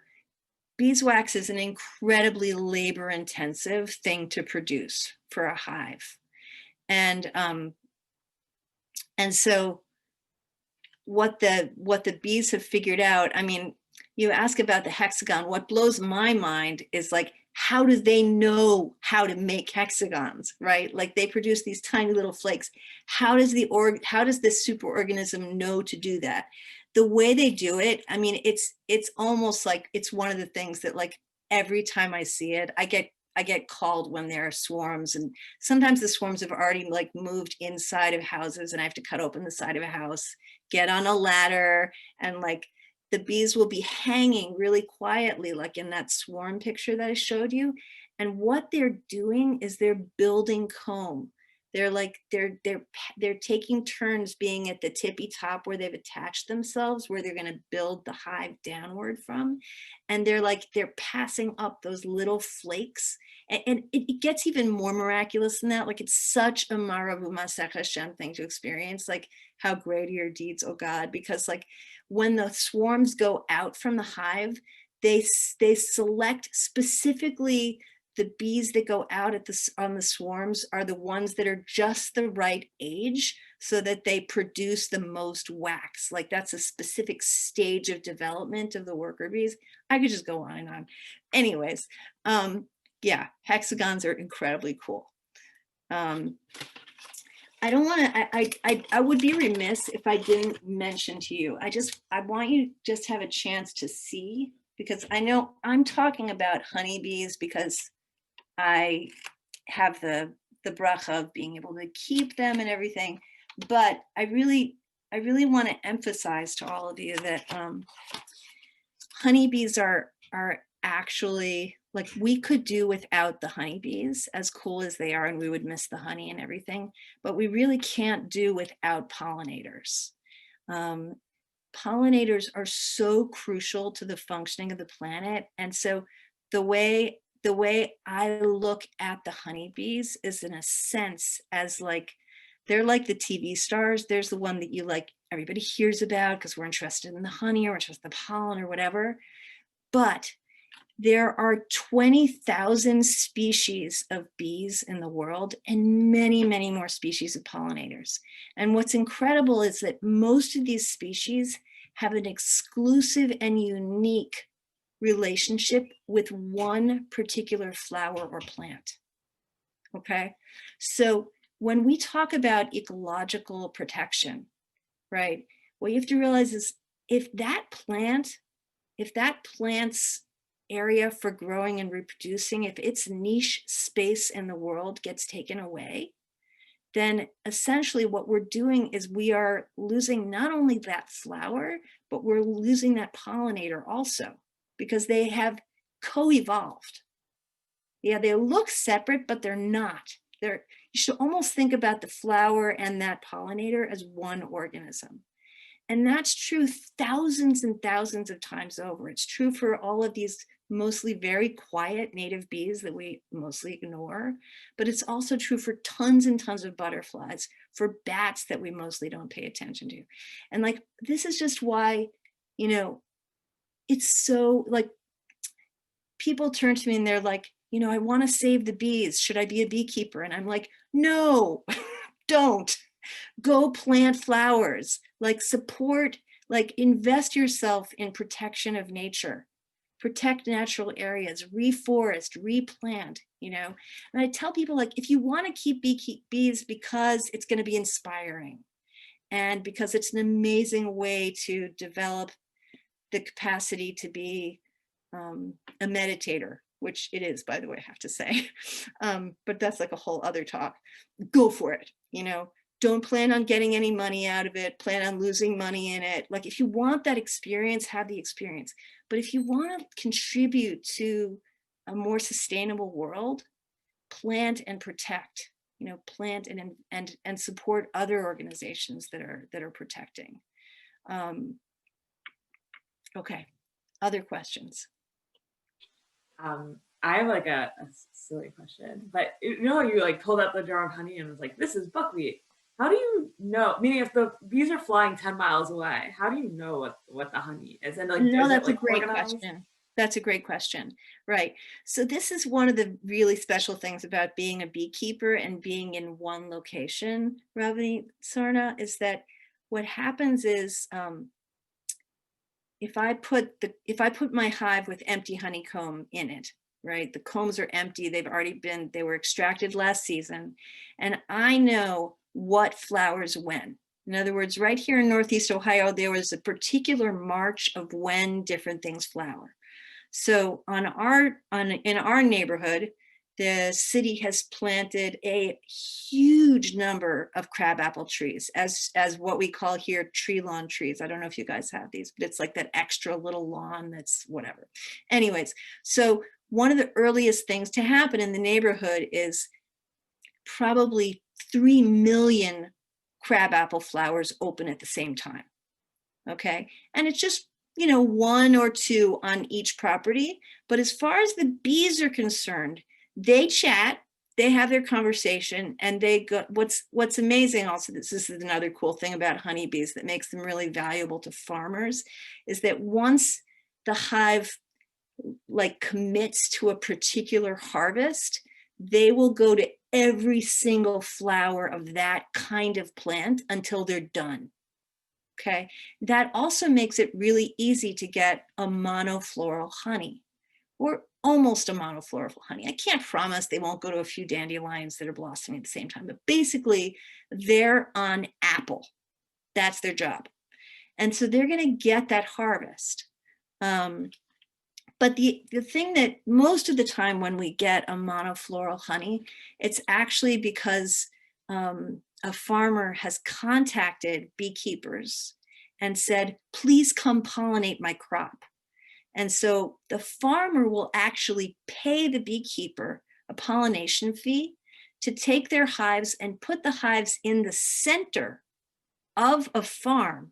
beeswax is an incredibly labor-intensive thing to produce for a hive. And so what the bees have figured out, I mean, you ask about the hexagon, what blows my mind is, like, how do they know how to make hexagons, right? Like, they produce these tiny little flakes. How does this superorganism know to do that? The way they do it, I mean, it's almost like it's one of the things that, like, every time I see it, I get called when there are swarms, and sometimes the swarms have already, like, moved inside of houses, and I have to cut open the side of a house, get on a ladder, and, like, the bees will be hanging really quietly, like in that swarm picture that I showed you. And what they're doing is they're building comb. They're taking turns being at the tippy top where they've attached themselves, where they're going to build the hive downward from. And they're passing up those little flakes. And it gets even more miraculous than that. Like, it's such a Maravu Masech Hashem thing to experience. Like, how great are your deeds, oh God? Because, like, when the swarms go out from the hive, they select specifically the bees that go out on the swarms are the ones that are just the right age so that they produce the most wax. Like, that's a specific stage of development of the worker bees. I could just go on and on. Anyways, yeah, hexagons are incredibly cool. I don't want to, I would be remiss if I didn't mention to you, I want you to just have a chance to see, because I know I'm talking about honeybees because I have the bracha of being able to keep them and everything. But I really want to emphasize to all of you that honeybees are actually, like, we could do without the honeybees, as cool as they are, and we would miss the honey and everything, but we really can't do without pollinators. Pollinators are so crucial to the functioning of the planet. And so the way I look at the honeybees is, in a sense, as, like, they're like the TV stars. There's the one that everybody hears about because we're interested in the honey or interested in the pollen or whatever. But there are 20,000 species of bees in the world, and many, many more species of pollinators. And what's incredible is that most of these species have an exclusive and unique relationship with one particular flower or plant. Okay, so when we talk about ecological protection, right, what you have to realize is if that plant's area for growing and reproducing, if its niche space in the world gets taken away, then essentially what we're doing is we are losing not only that flower, but we're losing that pollinator also, because they have co-evolved. Yeah, they look separate, but they're not. You should almost think about the flower and that pollinator as one organism. And that's true thousands and thousands of times over. It's true for all of these mostly very quiet native bees that we mostly ignore, but it's also true for tons and tons of butterflies, for bats that we mostly don't pay attention to. And, like, this is just why, you know, it's so, like, people turn to me and they're like, you know, I want to save the bees. Should I be a beekeeper? And I'm like, no, don't. Go plant flowers, like support, like invest yourself in protection of nature, protect natural areas, reforest, replant, you know. And I tell people, like, if you want to keep bees because it's going to be inspiring and because it's an amazing way to develop the capacity to be a meditator, which it is, by the way, I have to say. But that's like a whole other talk. Go for it, you know. Don't plan on getting any money out of it, plan on losing money in it. Like, if you want that experience, have the experience. But if you want to contribute to a more sustainable world, plant and protect, you know, plant and support other organizations that are protecting. Okay, other questions? I have like a silly question, but you know, you like pulled out the jar of honey and was like, this is buckwheat. How do you know? Meaning, if the bees are flying 10 miles away, how do you know what the honey is? And like, No, is it that's a like great organized? question. That's a great question. Right. So this is one of the really special things about being a beekeeper and being in one location, Ravani Sarna, is that what happens is if I put my hive with empty honeycomb in it, right? The combs are empty. They were extracted last season. And I know what flowers when. In other words, right here in Northeast Ohio, there was a particular march of when different things flower. So in our neighborhood, the city has planted a huge number of crabapple trees as what we call here tree lawn trees. I don't know if you guys have these, but it's like that extra little lawn that's whatever. Anyways, so one of the earliest things to happen in the neighborhood is probably 3 million crabapple flowers open at the same time. Okay, and it's just, you know, 1 or 2 on each property. But as far as the bees are concerned, they chat, they have their conversation, and they go. What's amazing also, this is another cool thing about honeybees that makes them really valuable to farmers, is that once the hive like commits to a particular harvest, they will go to every single flower of that kind of plant until they're done. Okay, that also makes it really easy to get a monofloral honey, or almost a monofloral honey. I can't promise they won't go to a few dandelions that are blossoming at the same time, but basically they're on apple. That's their job. And so they're going to get that harvest. But the thing that most of the time when we get a monofloral honey, it's actually because a farmer has contacted beekeepers and said, please come pollinate my crop. And so the farmer will actually pay the beekeeper a pollination fee to take their hives and put the hives in the center of a farm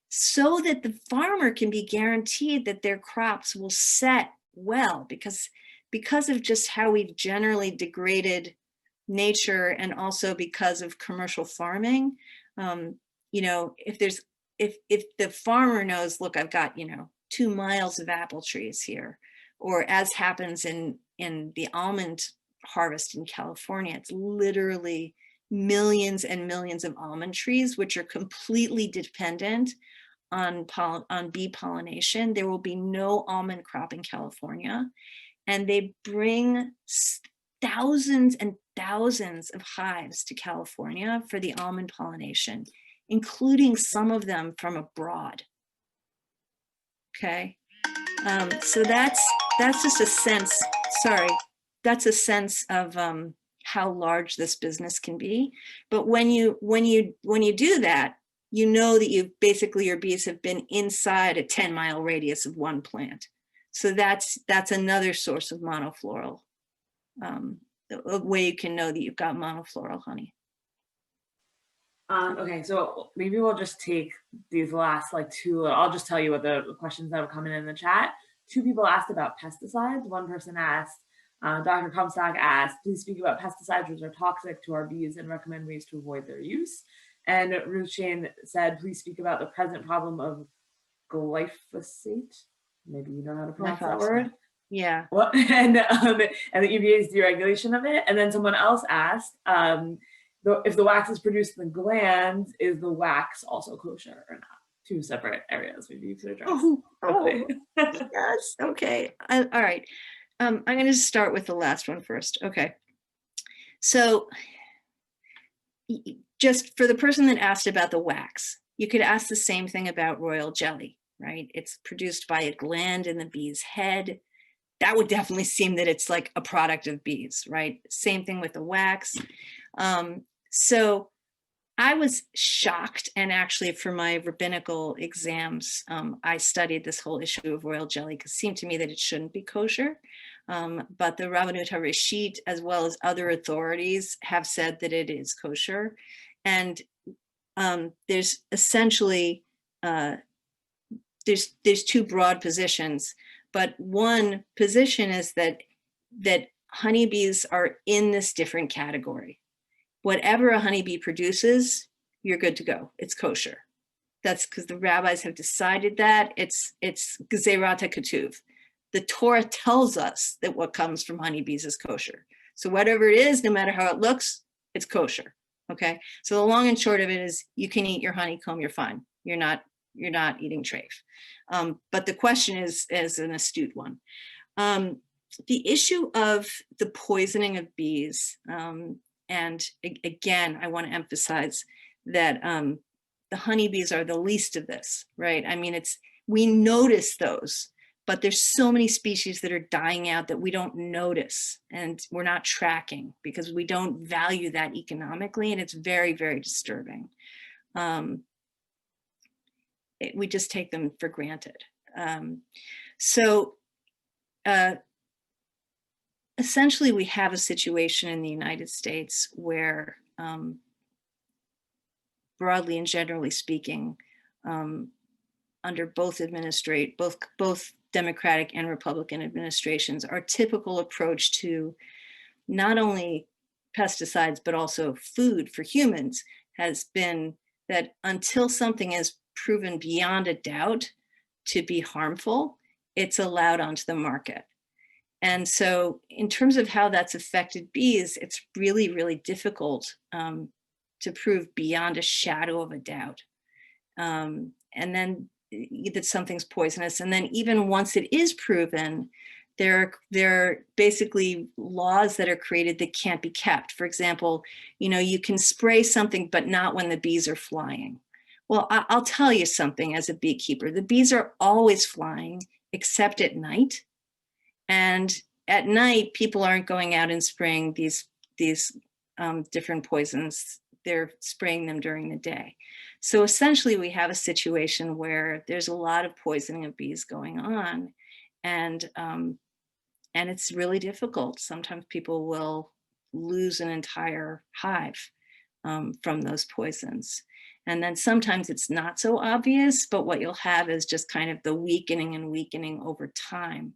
so that the farmer can be guaranteed that their crops will set well, because of just how we've generally degraded nature, and also because of commercial farming. You know, if the farmer knows, look, I've got, you know, 2 miles of apple trees here, or as happens in the almond harvest in California, it's literally millions and millions of almond trees, which are completely dependent on bee pollination. There will be no almond crop in California, and they bring thousands and thousands of hives to California for the almond pollination, including some of them from abroad. Okay, so that's just a sense. Sorry, that's a sense of how large this business can be. But when you do that, you know that you've basically, your bees have been inside a 10-mile radius of one plant. So that's another source of monofloral, a way you can know that you've got monofloral honey. Okay, so maybe we'll just take these last like 2. I'll just tell you what the questions that have come in the chat. 2 people asked about pesticides. One person asked, Dr. Comstock asked, please speak about pesticides which are toxic to our bees and recommend ways to avoid their use. And Ruth Shane said, please speak about the present problem of glyphosate. Maybe you know how to pronounce that word. Yeah. Well, and the EPA's deregulation of it. And then someone else asked if the wax is produced in the glands, is the wax also kosher or not? Two separate areas maybe you could address. Oh, quickly. yes. Okay. All right. I'm going to start with the last one first. Okay. So just for the person that asked about the wax, you could ask the same thing about royal jelly, right? It's produced by a gland in the bee's head. That would definitely seem that it's like a product of bees, right? Same thing with the wax. So I was shocked, and actually for my rabbinical exams, I studied this whole issue of royal jelly because it seemed to me that it shouldn't be kosher. But the Rabbanut HaRishit, as well as other authorities, have said that it is kosher. And there's essentially, there's two broad positions. But one position is that honeybees are in this different category. Whatever a honeybee produces, you're good to go. It's kosher. That's because the rabbis have decided that. It's Gezerat HaKatuv. The Torah tells us that what comes from honeybees is kosher. So whatever it is, no matter how it looks, it's kosher. Okay. So the long and short of it is, you can eat your honeycomb. You're fine. You're not eating treif. But the question is an astute one. The issue of the poisoning of bees, and again, I want to emphasize that the honeybees are the least of this, right? I mean, we notice those, but there's so many species that are dying out that we don't notice, and we're not tracking because we don't value that economically, and it's very, very disturbing. We just take them for granted. Essentially, we have a situation in the United States where, broadly and generally speaking, under both Democratic and Republican administrations, our typical approach to not only pesticides but also food for humans has been that until something is proven beyond a doubt to be harmful, it's allowed onto the market. And so in terms of how that's affected bees, it's really, really difficult to prove beyond a shadow of a doubt. And then that something's poisonous. And then even once it is proven, there are basically laws that are created that can't be kept. For example, you can spray something, but not when the bees are flying. Well, I'll tell you something as a beekeeper, the bees are always flying except at night. And at night, people aren't going out and spraying these different poisons. They're spraying them during the day. So essentially, we have a situation where there's a lot of poisoning of bees going on, and it's really difficult. Sometimes people will lose an entire hive from those poisons. And then sometimes it's not so obvious, but what you'll have is just kind of the weakening over time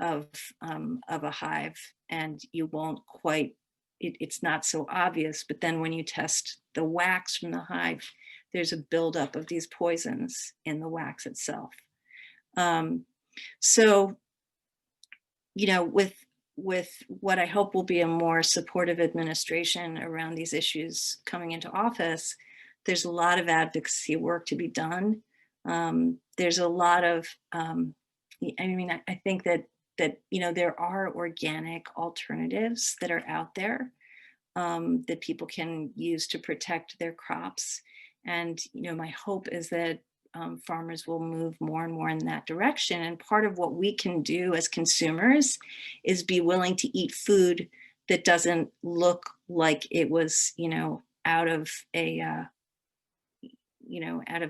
of a hive, and you won't quite, it's not so obvious, but then when you test the wax from the hive, there's a buildup of these poisons in the wax itself. So, with what I hope will be a more supportive administration around these issues coming into office, there's a lot of advocacy work to be done. There's a lot of, I think that there are organic alternatives that are out there that people can use to protect their crops. And, my hope is that farmers will move more and more in that direction. And part of what we can do as consumers is be willing to eat food that doesn't look like it was, out of a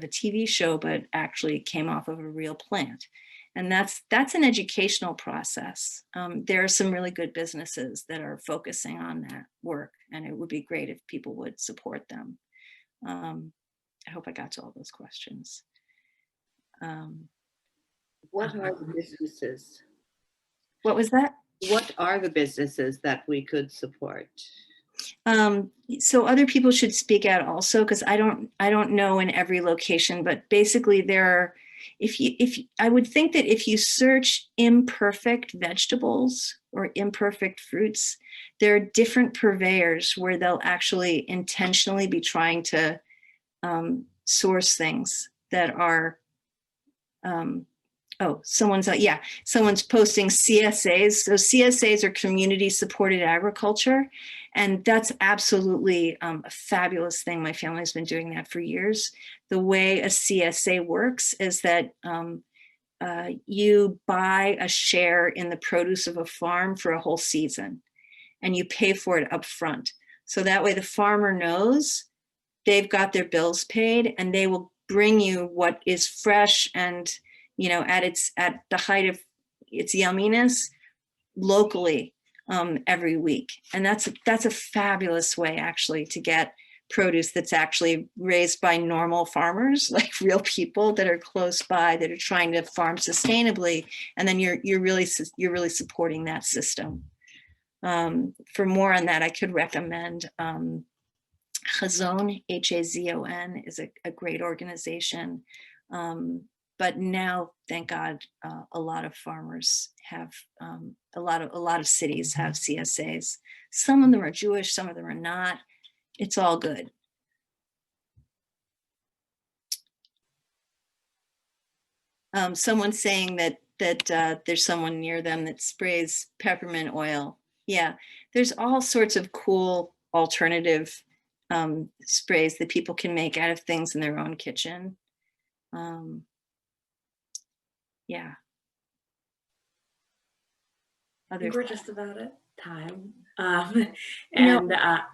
TV show, but actually came off of a real plant. And that's an educational process. There are some really good businesses that are focusing on that work, and it would be great if people would support them. I hope I got to all those questions. What are the businesses? What was that? What are the businesses that we could support? So other people should speak out also, because I don't know in every location, but basically there are, I would think that if you search imperfect vegetables or imperfect fruits, there are different purveyors where they'll actually intentionally be trying to source things that are, someone's posting CSAs. So CSAs are community supported agriculture. And that's absolutely a fabulous thing. My family's been doing that for years. The way a CSA works is that you buy a share in the produce of a farm for a whole season, and you pay for it up front. So that way the farmer knows they've got their bills paid, and they will bring you what is fresh and, at the height of its yumminess locally every week. And that's a fabulous way actually to get produce that's actually raised by normal farmers, like real people that are close by, that are trying to farm sustainably. And then you're really supporting that system. For more on that, I could recommend Hazon, Hazon is a great organization. But now, thank God, a lot of farmers have, a lot of cities have CSAs. Some of them are Jewish, some of them are not. It's all good. Someone's saying that there's someone near them that sprays peppermint oil. Yeah, there's all sorts of cool alternative sprays that people can make out of things in their own kitchen. Yeah. I think we're just about at time.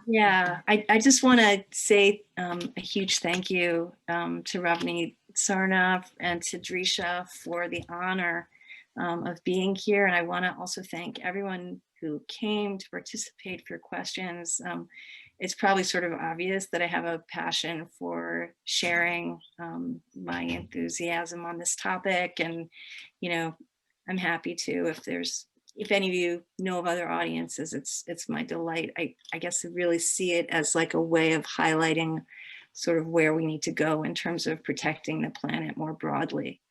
Yeah, I just want to say a huge thank you to Ravni Sarnov and to Drisha for the honor of being here. And I want to also thank everyone who came to participate for questions. It's probably sort of obvious that I have a passion for sharing my enthusiasm on this topic. And, I'm happy to, if any of you know of other audiences, it's my delight. I guess to really see it as like a way of highlighting sort of where we need to go in terms of protecting the planet more broadly.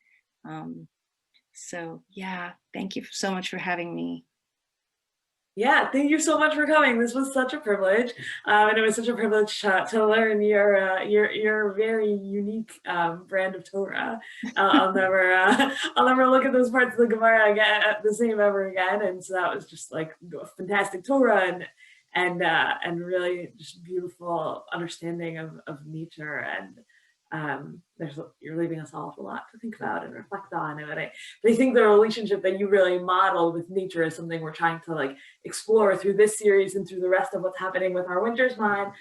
So yeah, thank you so much for having me. Yeah, thank you so much for coming. This was such a privilege, and it was such a privilege to learn your very unique brand of Torah. I'll never look at those parts of the Gemara again the same ever again. And so that was just like a fantastic Torah and really just beautiful understanding of nature. And you're leaving us all with a lot to think about and reflect on. And I think the relationship that you really modeled with nature is something we're trying to like explore through this series and through the rest of what's happening with our Winter's Mind,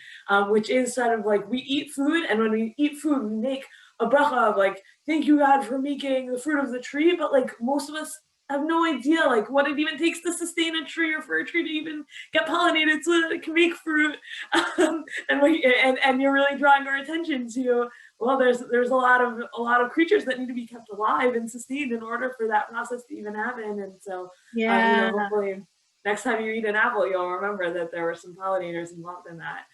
which is sort of like we eat food, and when we eat food, we make a bracha of like, thank you God for making the fruit of the tree, but like most of us have no idea like what it even takes to sustain a tree or for a tree to even get pollinated so that it can make fruit. And you're really drawing our attention to, well, there's a lot of creatures that need to be kept alive and sustained in order for that process to even happen. And so, yeah, hopefully next time you eat an apple, you'll remember that there were some pollinators involved in that,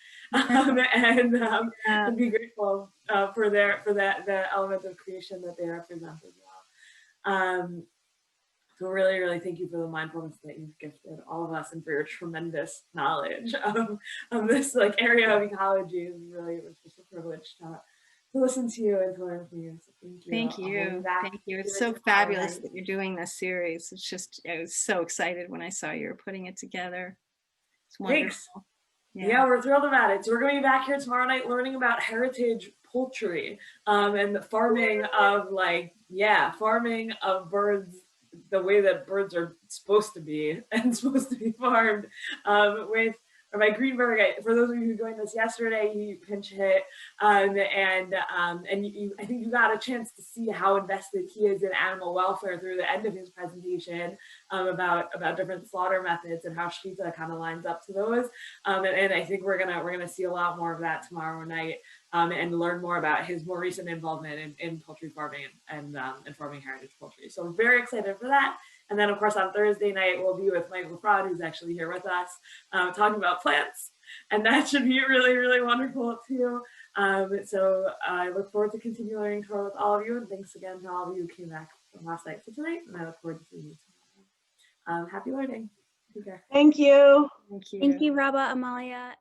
and be grateful for the element of creation that they represent as well. So really, really thank you for the mindfulness that you've gifted all of us and for your tremendous knowledge of this like area of ecology. It was just a privilege to listen to you and to learn from you. So thank you. Thank you. It's so fabulous that you're doing this series. I was so excited when I saw you were putting it together. It's wonderful. Thanks. Yeah, we're thrilled about it. So we're going to be back here tomorrow night learning about heritage poultry and the farming of birds the way that birds are supposed to be farmed with Rabbi Greenberg. For those of you who joined us yesterday, he pinch hit, and I think you got a chance to see how invested he is in animal welfare through the end of his presentation about different slaughter methods and how Shkita kind of lines up to those. And I think we're gonna see a lot more of that tomorrow night, and learn more about his more recent involvement in poultry farming and farming heritage poultry. So we're very excited for that. And then, of course, on Thursday night, we'll be with Michael Fraud, who's actually here with us, talking about plants. And that should be really, really wonderful, too. So I look forward to continue learning Torah with all of you, and thanks again to all of you who came back from last night to tonight, and I look forward to seeing you tomorrow. Happy learning. Take care. Thank you. Thank you. Thank you, Rabba, Amalia.